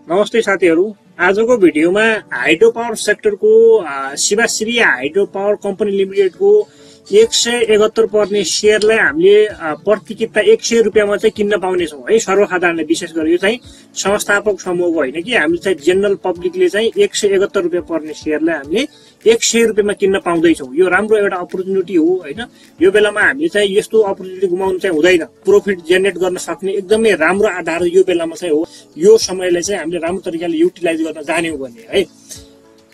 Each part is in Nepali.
नमस्ते साथीहरु। आजको भिडियोमा हाइड्रो पावर सेक्टरको शिवाश्री हाइड्रो पावर कम्पनी लिमिटेडको 171 पर्ने शेयरलाई हामीले प्रति किता 100 रुपैयाँमा चाहिँ किन्न पाउने छौं है। सर्वसाधारणले विशेष गरी यो चाहिँ संस्थापक समूहको हैन कि हामीले चाहिँ जनरल पब्लिकले चाहिँ 171 रुपैयाँ पर्ने शेयरलाई हामीले 100 रुपैयाँमा किन्न पाउँदै छौं। यो राम्रो एउटा अपर्चुनिटी हो हैन। यो बेलामा हामीले चाहिँ यस्तो अपर्चुनिटी गुमाउनु चाहिँ हुँदैन। प्रॉफिट जेनेरेट गर्न सक्ने एकदमै राम्रो आधार यो बेलामा चाहिँ हो। यो समयलाई चाहिँ हामीले राम्रो तरिकाले युटिलाइज गर्न जान्यौं भने है।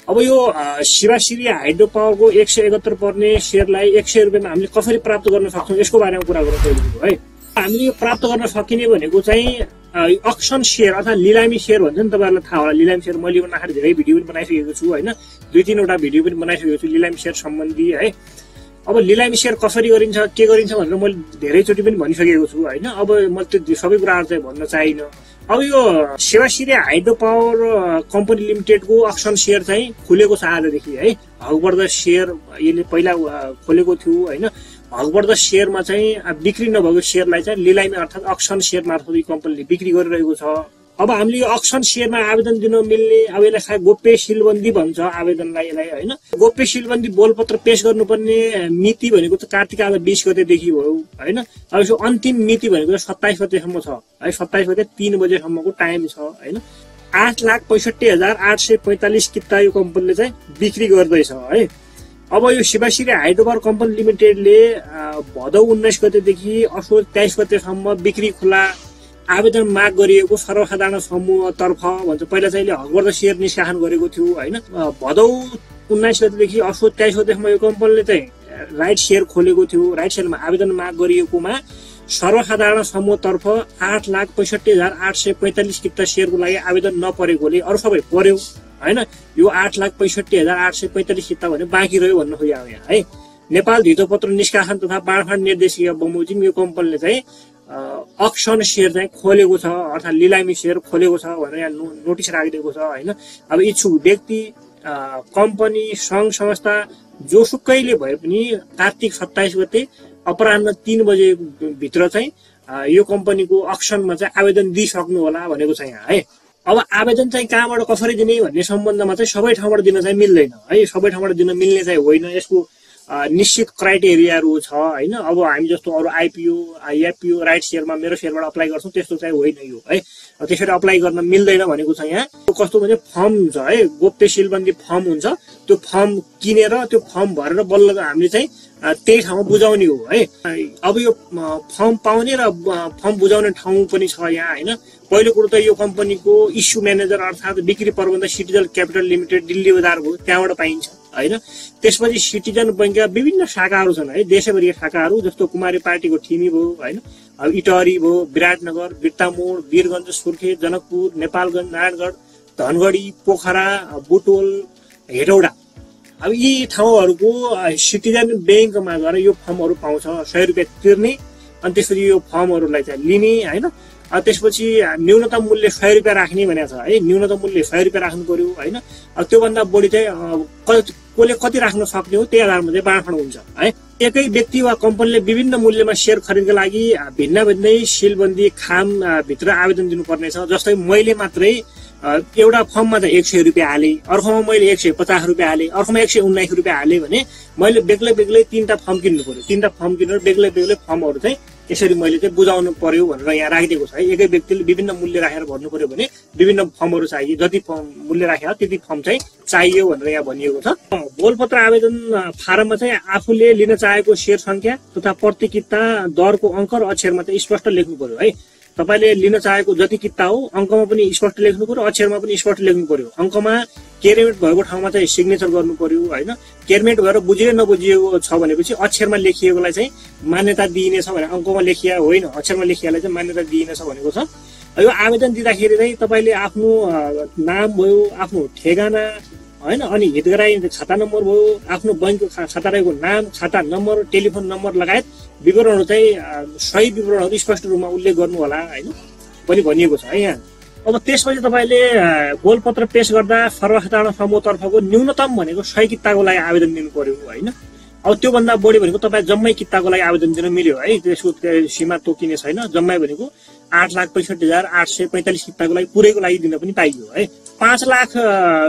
अब यो शिवाश्री हाइड्रो पावरको 171 पर्ने शेयरलाई 100 रुपैयाँमा हामीले कसरी प्राप्त गर्न सक्छौं यसको बारेमा कुरा गरौँ पहिलो है। हामीले यो प्राप्त गर्न सकिने भनेको चाहिँ अक्सन शेयर अथवा लिलामी शेयर भन्छ नि, तपाईहरुलाई थाहा होला। लिलामी शेयर मैले भन्दाखेरि धेरै भिडियो पनि बनाइसकेको छु हैन। 2-3 वटा भिडियो पनि बनाइसकेको छु लिलामी शेयर सम्बन्धी है। अब लिलामी शेयर कसरी गरिन्छ के गरिन्छ भनेर मैले धेरै चोटी पनि भनिसकेको छु हैन। अब म त्यो सबै कुराहरु चाहिँ भन्न चाहिन। अब यो शिवाश्री हाइड्रो पावर कम्पनी लिमिटेडको अक्सन शेयर चाहिँ खुलेको छ आजदेखि है। हकबर्द शेयर यसले पहिला खोलेको थियो हैन। हकबर्द शेयरमा चाहिँ बिक्री नभएको शेयरलाई चाहिँ लिलामी अर्थात अक्सन शेयर मार्फत यो कम्पनीले बिक्री गरिरहेको छ। अब हामीले यो अक्सन शेयरमा आवेदन दिन मिल्ने अब यसलाई गोप्य सिलबन्दी भन्छ आवेदनलाई यसलाई हैन। गोप्य सिलबन्दी बोलपत्र पेश गर्नुपर्ने मिति भनेको त कार्तिक 20 गतेदेखि भयो हैन। अब यो अन्तिम मिति भनेको 27 गतेसम्म छ है। 27 गते 3 बजेसम्मको टाइम छ हैन। 8,65,845 किता यो कम्पनीले चाहिँ बिक्री गर्दैछ है। अब यो शिवाश्री हाइड्रो पावर कम्पनी लिमिटेडले भदौ 19 गतेदेखि असोज 23 गतेसम्म बिक्री खुला आवेदन माग गरिएको सर्वसाधारण समूहतर्फ भन्छ। पहिला चाहिँ हकबर्द शेयर निष्कासन गरेको थियो हैन। भदौ 19 गतेदेखि असोज 23 गतेसम्म यो कम्पनीले चाहिँ राइट शेयर खोलेको थियो। राइट शेयरमा आवेदन माग गरिएकोमा सर्वसाधारण समूहतर्फ 8,65,845 किता शेयरको लागि आवेदन नपरेकोले अरु सबै पर्यो हैन। यो 8,65,845 किता भने बाँकी रह्यो भन्न खोजेको यहाँ है। नेपाल धितोपत्र निष्कासन तथा बाँडफाँड निर्देशिका बमोजिम यो कम्पनीले चाहिँ अक्सन शेयर चाहिँ खोलेको छ अर्थात लिलामी शेयर खोलेको छ भनेर यहाँ नोटिस राखिदिएको छ हैन। अब इच्छुक व्यक्ति कम्पनी संघ संस्था जोसुकैले भए पनि कार्तिक 27 गते अपराह्न 3 बजे भित्र चाहिँ यो कम्पनीको अक्सनमा चाहिँ आवेदन दिइसक्नु होला भनेको छ यहाँ है। अब आवेदन चाहिँ कहाँबाट कसरी दिने भन्ने सम्बन्धमा चाहिँ सबै ठाउँबाट दिन चाहिँ मिल्दैन है। सबै ठाउँबाट दिन मिल्ने चाहिँ होइन। यसको निश्चित क्राइटेरियाहरु छ हैन। अब हामी जस्तो अरु आइपीओ एफपीओ राइट शेयरमा मेरो शेयरबाट अप्लाई गर्छौं त्यस्तो चाहिँ होइन यो है। त्यसरी अप्लाई गर्न मिल्दैन भनेको छ यहाँ। कस्तो भने फर्म हुन्छ है, गोप्य सिलबन्दी फर्म हुन्छ। त्यो फर्म किनेर त्यो फर्म भरेर बल्ल हामीले चाहिँ त्यही ठाउँमा बुझाउने हो है। अब यो फर्म पाउने र फर्म बुझाउने ठाउँ पनि छ यहाँ हैन। पहिलो कुरो त यो कम्पनीको इस्यु म्यानेजर अर्थात बिक्री प्रबन्धक सिटिजन क्यापिटल लिमिटेड दिल्ली बजार भयो, त्यहाँबाट पाइन्छ हैन। त्यसपछि सिटिजन बैंकका विभिन्न शाखाहरू छन् है, देशैभरिका शाखाहरू जस्तो कुमारी पार्टीको ठिमी भयो हैन। अब इटहरी भयो, विराटनगर, बिर्तामोड, वीरगञ्ज, सुर्खेत, जनकपुर, नेपालगञ्ज, नारायणगढ, धनगढी, पोखरा, बुटोल, हेटौडा। अब यी ठाउँहरूको सिटिजन बैंकमा गएर यो फर्महरू पाउँछ। 100 रुपैयाँ तिर्ने अनि त्यसपछि यो फर्महरूलाई चाहिँ लिने हैन। त्यसपछि न्यूनतम मूल्य 100 रुपैयाँ राख्ने भनेको छ है। न्यूनतम मूल्य 100 रुपैयाँ राख्नु पर्यो हैन। अब त्योभन्दा बढी चाहिँ कसले कति राख्न सक्ने हो त्यही आधारमा चाहिँ बाँडफाँड हुन्छ है। एकै व्यक्ति वा कम्पनीले विभिन्न मूल्यमा शेयर खरिदका लागि भिन्न भिन्नै सिलबन्दी खाम भित्र आवेदन दिनुपर्ने छ। जस्तै मैले मात्रै एउटा फर्ममा चाहिँ 100 रुपैयाँ हाले, अर्कोमा मैले 150 रुपैयाँ हाले, अर्कोमा 119 रुपैयाँ हाले भने मैले बेग्लै बेग्लै 3टा फर्म किन्नु पर्यो। 3टा फर्म किनेर बेग्लै बेग्लै फर्महरू चाहिँ यसरी मैले चाहिँ बुझाउनु पर्यो भनेर यहाँ राखिदिएको छ है। एकै व्यक्तिले विभिन्न मूल्य राखेर भर्नु पर्यो भने विभिन्न फर्महरू चाहियो। जति मूल्य राखेर त्यति फर्म चाहिँ चाहियो भनेर यहाँ भनिएको छ। बोलपत्र आवेदन फारममा चाहिँ आफूले लिन चाहेको शेयर संख्या तथा प्रति किता दरको अङ्क र अक्षरमा चाहिँ स्पष्ट लेख्नु पर्यो है। तपाईले लिन चाहेको जति किता हो अङ्कमा पनि स्पष्ट लेख्नु पर्यो, अक्षरमा पनि स्पष्ट लेख्नु पर्यो। अङ्कमा केरेमेट भएको ठाउँमा चाहिँ सिग्नेचर गर्नु पर्यो हैन। केरेमेट भएर बुझिए नबुझिएको छ भनेपछि अक्षरमा लेखिएकोलाई चाहिँ मान्यता दिइनेछ भने अङ्कमा लेखिया होइन अक्षरमा लेखिएलाई चाहिँ मान्यता दिइनेछ भनेको छ। यो आवेदन दिँदाखेरि चाहिँ तपाईले आफ्नो नाम भयो, आफ्नो ठेगाना हैन, अनि हितग्राही खाता नम्बर भयो, आफ्नो बैंकको खाता रहेको नाम, खाता नम्बर, टेलिफोन नम्बर लगायत विवरणहरू चाहिँ सही विवरणहरू स्पष्ट रूपमा उल्लेख गर्नु होला हैन पनि भनिएको छ है यहाँ। अब त्यसपछि तपाईले बोलपत्र पेश गर्दा सर्वसाधारण समूहतर्फको न्यूनतम भनेको 100 किताको लागि आवेदन दिनु पर्यो हैन। अब त्योभन्दा बढी भनेको तपाईँ जम्मै किताको लागि आवेदन दिन मिल्यो है, त्यसको सीमा तोकिने छैन। जम्मै भनेको 8,65,845 किताको लागि पुरैको लागि दिन पनि पाइयो है। 5 लाख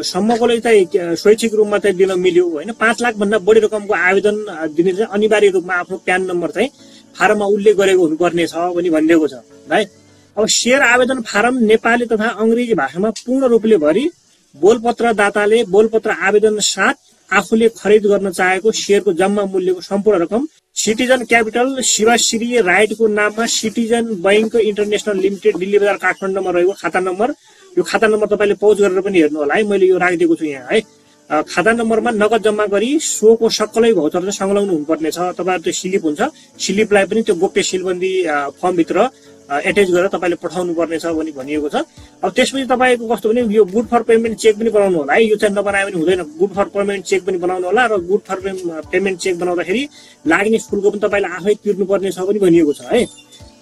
सम्मको लागि चाहिँ स्वैच्छिक रूपमा चाहिँ दिन मिल्यो होइन। 5 लाख भन्दा बढी रकमको आवेदन दिने चाहिँ अनिवार्य रूपमा आफ्नो प्यान नम्बर चाहिँ फारममा उल्लेख गरेको हुनुपर्ने छ पनि भनिएको छ है। अब सेयर आवेदन फारम नेपाली तथा अंग्रेजी भाषामा पूर्ण रूपले भरि बोलपत्रदाताले बोलपत्र आवेदन साथ आफूले खरिद गर्न चाहेको सेयरको जम्मा मूल्यको सम्पूर्ण रकम सिटिजन क्यापिटल शिवाश्री राइटको नाममा citizen bank international limited Delhi बजार काठमाडौँमा रहेको खाता नम्बर, यो खाता नम्बर तपाईँले पौज गरेर पनि हेर्नु होला है, मैले यो राखिदिएको छु यहाँ है। खाता नम्बरमा नगद जम्मा गरी सोको सक्कलै भौचर चाहिँ संलग्न हुनुपर्ने छ। तपाईँहरू त्यो स्लिप हुन्छ, स्लिपलाई पनि त्यो गोप्य सिलबन्दी फर्मभित्र एटेच गरेर तपाईँले पठाउनु पर्ने छ भनी भनिएको छ। अब त्यसपछि तपाईँको कस्तो भने यो गुड फर पेमेन्ट चेक पनि बनाउनु होला है, यो चाहिँ नबनाए पनि हुँदैन। गुड फर पेमेन्ट चेक पनि बनाउनु होला र गुड फर पेमेन्ट चेक बनाउँदाखेरि लाग्ने शुल्क पनि तपाईँले आफै तिर्नुपर्ने छ पनि भनिएको छ है।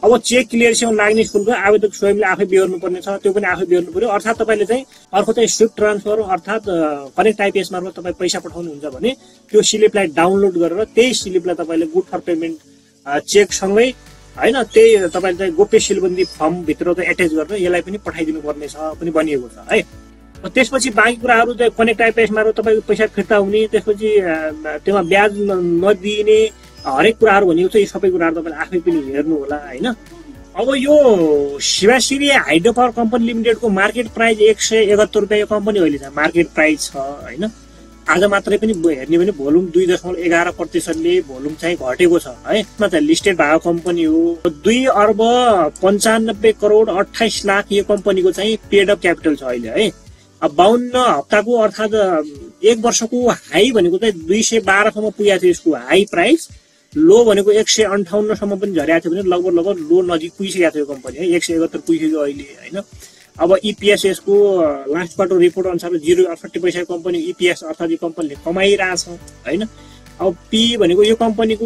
अब चेक क्लियरेसन लाग्ने शुल्क आवेदक स्वयंले आफै बिहोर्नु पर्ने छ, त्यो पनि आफै बिहोर्नु पर्यो। अर्थात् तपाईँले चाहिँ अर्को चाहिँ स्विफ्ट ट्रान्सफर अर्थात् कनेक्ट आइपिएस मार्फत तपाईँ पैसा पठाउनुहुन्छ भने त्यो स्लिपलाई डाउनलोड गरेर त्यही स्लिपलाई तपाईँले गुड फर पेमेन्ट चेकसँगै होइन त्यही तपाईँले चाहिँ गोप्य सिलबन्दी फर्मभित्र चाहिँ एटेच गरेर यसलाई पनि पठाइदिनु पर्ने छ पनि भनिएको छ है। त्यसपछि बाँकी कुराहरू चाहिँ कनेक्ट आइपिएस मार्फत तपाईँको पैसा फिर्ता हुने, त्यसपछि त्यसमा ब्याज नदिने हरेक कुराहरू भनेको चाहिँ सबै कुराहरू तपाईँले आफै पनि हेर्नु होला होइन। अब यो शिवाश्री हाइड्रो पावर कम्पनी लिमिटेडको मार्केट प्राइस 171 रुपियाँ यो कम्पनी अहिले छ मार्केट प्राइस छ होइन। आज मात्रै पनि हेर्ने भने भोल्युम 2.11%ले भोल्युम चाहिँ घटेको छ है। चाहिँ लिस्टेड भएको कम्पनी हो। 2,95,28,00,000 यो कम्पनीको चाहिँ पेड अप क्यापिटल छ अहिले है। अब 52 हप्ताको अर्थात् एक वर्षको हाई भनेको चाहिँ 212 सम्म पुगेको थियो यसको हाई प्राइस, लो भनेको 158 सम्म पनि झरेको थियो भने लगभग लो नजिक पुगिसकेको थियो कम्पनी है, 171 पुगिसक्यो अहिले होइन। अब इपिएस यसको लास्ट क्वार्टर रिपोर्ट अनुसार 0.68 पैसा कम्पनी इपिएस अर्थात् यो कम्पनीले कमाइरहेछ होइन। अब पी भनेको यो कम्पनीको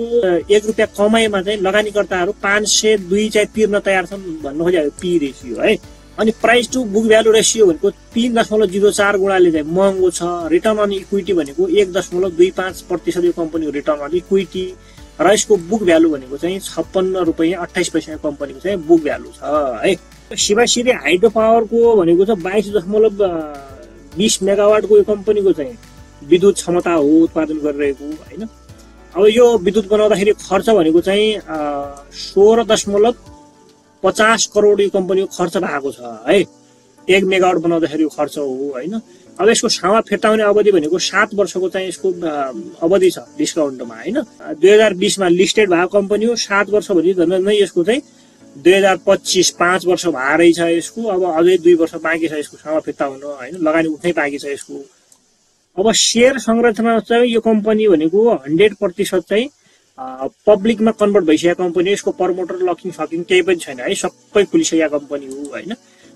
1 रुपियाँ कमाइमा चाहिँ लगानीकर्ताहरू 502 चाहिँ तिर्न तयार छन् भन्नु खोजेको पी रेसियो है। अनि price to book value ratio भनेको 3.04 गुणाले चाहिँ महँगो छ। रिटर्न अन इक्विटी भनेको 1.25% यो कम्पनीको रिटर्न अन इक्विटी र यसको बुक भ्यालु भनेको चाहिँ 56 रुपियाँ 28 पैसा कम्पनीको चाहिँ बुक भ्यालु छ है। शिवाश्री हाइड्रो पावरको भनेको चाहिँ 22.20 मेगावाटको यो कम्पनीको चाहिँ विद्युत क्षमता हो उत्पादन गरिरहेको होइन। अब यो विद्युत बनाउँदाखेरि खर्च भनेको चाहिँ 16.50 करोड यो कम्पनीको खर्च भएको छ है। 1 मेगावाट बनाउँदाखेरि खर्च हो होइन। अब यसको सामा फिर्ता हुने अवधि भनेको 7 वर्षको चाहिँ यसको अवधि छ डिस्काउन्टमा होइन। 2020 मा लिस्टेड भएको कम्पनी हो। 7 वर्ष भने झन् यसको चाहिँ 2025 5 वर्ष भारै छ यसको। अब अझै 2 वर्ष बाँकी छ यसको सामा फिर्ता हुन होइन, लगानी उठ्नै बाँकी छ यसको। अब सेयर संरचना चाहिँ यो कम्पनी भनेको 100% चाहिँ पब्लिकमा कन्भर्ट भइसकेको कम्पनी हो। यसको प्रमोटर लकिङ फकिङ केही पनि छैन है, सबै खुलिसकेको कम्पनी हो होइन।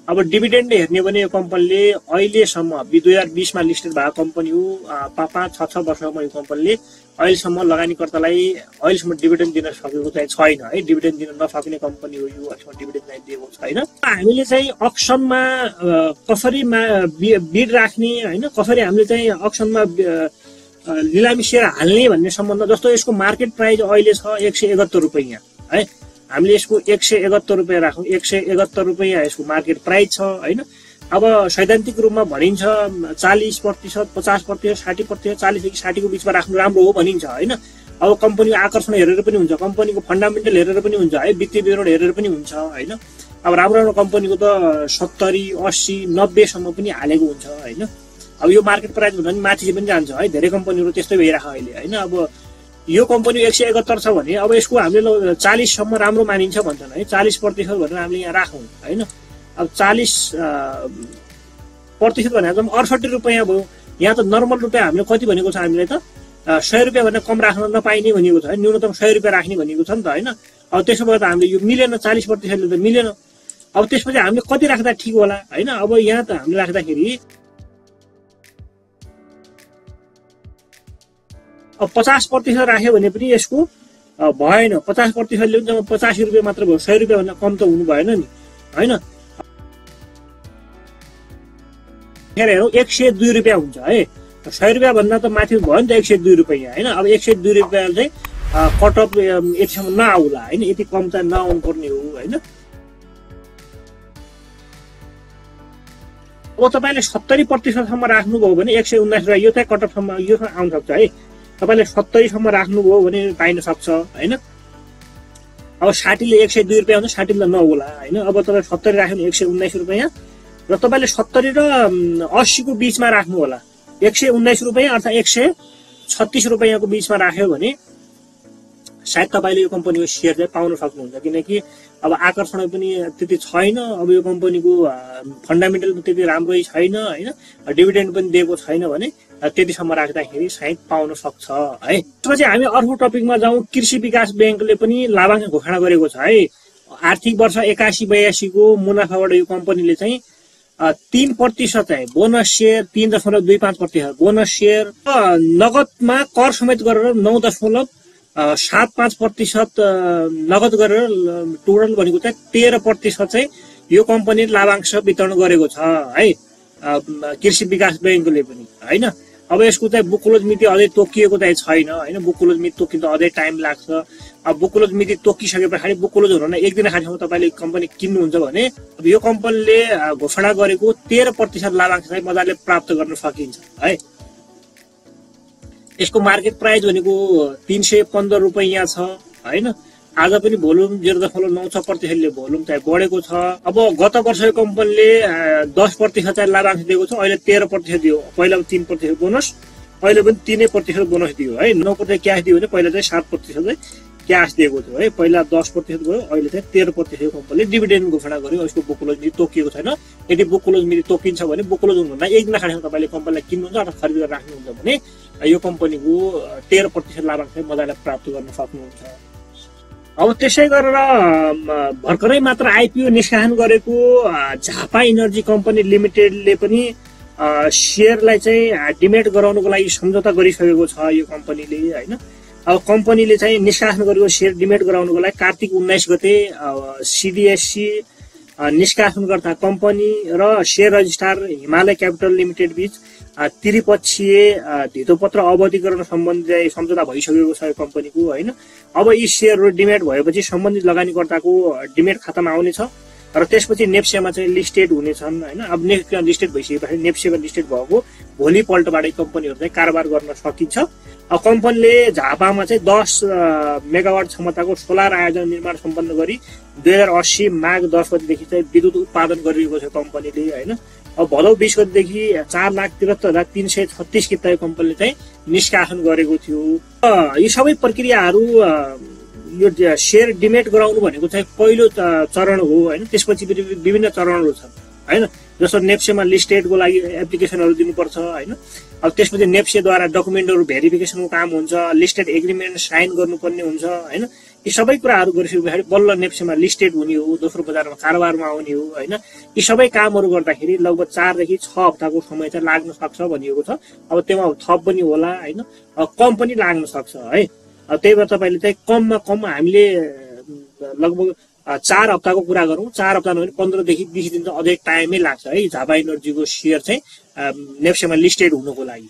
अब डिभिडेन्ड हेर्ने भने यो कम्पनीले अहिलेसम्म 2020 मा लिस्टेड भएको कम्पनी हो। 5-6 वर्षमा यो कम्पनीले अहिलेसम्म लगानीकर्तालाई अहिलेसम्म डिभिडेन्ड दिन सकेको चाहिँ छैन है। डिभिडेन्ड दिन नसक्ने कम्पनी हो यो, अहिलेसम्म डिभिडेन्ड चाहिँ दिएको छैन। हामीले चाहिँ अक्सनमा कसरी बिड राख्ने होइन, कसरी हामीले चाहिँ अक्सनमा लिलामी सेयर हाल्ने भन्ने सम्बन्ध, जस्तो यसको मार्केट प्राइस अहिले छ 171 रुपियाँ है। हामीले यसको 171 रुपियाँ राखौँ, 171 रुपियाँ यसको मार्केट प्राइस छ होइन। अब सैद्धान्तिक रूपमा भनिन्छ 40%, 50%, 60%, 40 देखि 60 को बिचमा राख्नु राम्रो हो भनिन्छ होइन। अब कम्पनीको आकर्षण हेरेर पनि हुन्छ, कम्पनीको फन्डामेन्टल हेरेर पनि हुन्छ है, वित्तीय विवरण हेरेर पनि हुन्छ होइन। अब राम्रो कम्पनीको त 70, 80, 90 सम्म पनि हालेको हुन्छ होइन। अब यो मार्केट प्राइस भन्दा पनि माथि पनि जान्छ है, धेरै कम्पनीहरू त्यस्तै भइरहेको अहिले होइन। अब यो कम्पनी 171 छ भने अब यसको हामीले 40 सम्म राम्रो मानिन्छ भन्छन् है, 40% भनेर हामीले यहाँ राखौँ होइन। अब 40% भनेर चाहिँ 68 रुपियाँ भयो। यहाँ त नर्मल रुपियाँ हामीले कति भनेको छ, हामीले त 100 रुपियाँ भनेर कम राख्न नपाइने भनिएको छ है, न्यूनतम 100 रुपियाँ राख्ने भनिएको छ नि त होइन। अब त्यसो भए त हामीले यो मिलेन, 40%ले त मिलेन। अब त्यसपछि हामीले कति राख्दा ठिक होला होइन। अब यहाँ त हामीले राख्दाखेरि अब 50% राख्यो भने पनि यसको भएन। 50%ले पनि 85 रुपियाँ मात्र भयो, 100 रुपियाँ भन्दा कम त हुनु भएन नि होइन। हेरौँ 102 रुपियाँ हुन्छ है। 100 रुपियाँ भन्दा त माथि भयो नि त 102 रुपियाँ हैन। अब 102 रुपियाँ चाहिँ कट अफ यतिसम्म नआउला हैन, यति कम चाहिँ नआउनु पर्ने हो हैन। अब तपाईले 70% सम्म राख्नुभयो भने 119 रुपियाँ यो चाहिँ कट अफ सम्म यो आउन सक्छ है। तपाईले 70 सम्म राख्नुभयो भने पाइन सक्छ हैन। अब 60 ले 102 रुपियाँ हुन्छ, 60 ले नहोला हैन। अब तपाईले 70 राख्यो भने 119 रुपियाँ र तपाईले 70 र 80 को बीचमा राख्नु होला। 119 रुपियाँ अथवा 136 रुपियाँको बीचमा राख्यो भने सायद तपाईले यो कम्पनीको शेयर चाहिँ पाउन सक्नुहुन्छ, किनकि अब आकर्षण पनि त्यति छैन, अब यो कम्पनीको फन्डामेन्टल पनि त्यति राम्रै छैन हैन, डिभिडेन्ड पनि दिएको छैन भने त्यतिसम्म राख्दाखेरि सायद पाउन सक्छ है। त्यसपछि हामी अर्को टपिकमा जाउँ। कृषि विकास बैंकले पनि लाभांश घोषणा गरेको छ है। आर्थिक वर्ष 81-82 को मुनाफाबाट यो कम्पनीले चाहिँ 3% चाहिँ बोनस शेयर 3.25% बोनस शेयर नगदमा कर समेत गरेर 9.75% नगद गरेर टोटल भनेको चाहिँ 13% चाहिँ यो कम्पनीले लाभांश वितरण गरेको छ है कृषि विकास बैंकले पनि हैन। अब यसको चाहिँ बुक क्लोज मिति अझै तोकिएको चाहिँ छैन हैन। बुक क्लोज मिति तोकिन त अझै टाइम लाग्छ। अब बुक क्लोज मिति तोकिसकेपछि बुक क्लोज हुन एक दिन खासम्म तपाईले कम्पनी किन्नुहुन्छ भने अब यो कम्पनीले घोषणा गरेको 13% लाभांश चाहिँ मजाले प्राप्त गर्न सकिन्छ है। यसको मार्केट प्राइस भनेको 315 रुपैयाँ छ हैन। आज पनि भोल्युम 0.96% ले भोल्युम चाहिँ बढेको छ। अब गत वर्ष यो कम्पनीले 10% चाहिँ लाभांश दिएको छ, अहिले 13% दियो। पहिला 3% बोनस, अहिले पनि 3% बोनस दियो है। 9% क्याश दियो भने पहिला चाहिँ 7% चाहिँ क्याश दिएको थियो है। पहिला 10% गयो, अहिले चाहिँ 13% कम्पनीले डिभिडेन्ड घोषणा गर्यो। यसको बुक क्लोज मिति तोकिएको छैन। यदि बुक क्लोज मिति तोकिन्छ भने बुक क्लोज हुनुभन्दा एक दिन अगाडि तपाईले कम्पनीलाई किन्नुहुन्छ अथवा खरिद गरेर राख्नुहुन्छ भने यो कम्पनीको 13% लाभांश चाहिँ मजाले प्राप्त गर्न सक्नुहुन्छ। अब त्यसै गरेर भर्खरै मात्र आइपिओ निष्कासन गरेको झापा इनर्जी कम्पनी लिमिटेडले पनि शेयरलाई चाहिँ डिमेट गराउनको लागि सम्झौता गरिसकेको छ यो कम्पनीले हैन। अब कम्पनीले चाहिँ निष्कासन गरेको शेयर डिमेट गराउनको लागि कार्तिक 19 गते सीडीएससी निष्कासनकर्ता कम्पनी र share registrar Himalaya capital limited बीच त्रिपक्षीय धितोपत्र अवधिकरण सम्बन्धी सम्झौता भइसकेको छ यो कम्पनीको हैन। अब यी शेयरहरु डिमेट भएपछि सम्बन्धित लगानीकर्ताको डिमेट खातामा आउनेछ र त्यसपछि नेप्सेमा चाहिँ लिस्टेड हुनेछन् हैन। अब लिस्टेड भइसकेपछि नेप्सेमा लिस्टेड भएको भोलिपल्टबाट कम्पनीहरु चाहिँ कारोबार गर्न सकिन्छ। अब कम्पनीले झापामा चाहिँ 10 मेगावाट क्षमताको सोलर आयोजना निर्माण सम्पन्न गरी 2080 माघ 10 गतेदेखि चाहिँ विद्युत उत्पादन गरिरहेको छ कम्पनीले हैन। अब भदौ 20 गतेदेखि 4,73,336 किता कम्पनीले चाहिँ निष्कासन गरेको थियो। यी सबै प्रक्रियाहरू यो शेयर डिमेट गराउनु भनेको चाहिँ पहिलो चरण हो हैन। त्यसपछि विभिन्न चरणहरू छन् हैन। जस्तो नेप्सेमा लिस्टेडको लागि एप्लिकेसनहरू दिनुपर्छ हैन। अब त्यसपछि नेप्सेद्वारा डकुमेन्टहरू भेरिफिकेसनको काम हुन्छ, लिस्टेड एग्रिमेन्ट साइन गर्नुपर्ने हुन्छ हैन। यी सबै कुराहरू गरिसकेपछि बल्ल नेप्सेमा लिस्टेड हुने हो, दोस्रो बजारमा कारोबारमा आउने हो हैन। यी सबै कामहरू गर्दाखेरि लगभग 4 देखि 6 हप्ताको समय चाहिँ लाग्न सक्छ भनिएको छ। अब त्यसमा थप पनि होला हैन, कम पनि लाग्न सक्छ है। त्यही भएर तपाईले चाहिँ कममा कम हामीले लगभग 4 हप्ताको कुरा गरौँ। 4 हप्ता नभए 15 देखि 20 दिन त अझै टाइमै लाग्छ है झापा इनर्जीको शेयर चाहिँ नेप्सेमा लिस्टेड हुनको लागि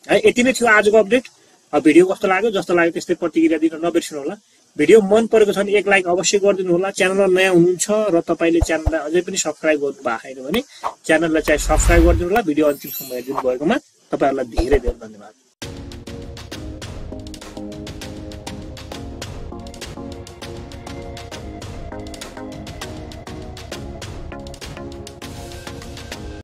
है। यति नै थियो आजको अपडेट। भिडियो कस्तो लाग्यो, जस्तो लाग्यो त्यस्तै प्रतिक्रिया दिन नबिर्सनु होला। भिडियो मन परेको छ भने एक लाइक अवश्य गरिदिनु होला। च्यानलमा नयाँ हुनुहुन्छ र तपाईले च्यानललाई अझै पनि सब्स्क्राइब गर्नु भएको छैन भने च्यानललाई चाहिँ सब्स्क्राइब गरिदिनु होला। भिडियो अन्तिमसम्म हेरिदिनु भएकोमा तपाईहरुलाई धेरै धेरै धन्यवाद।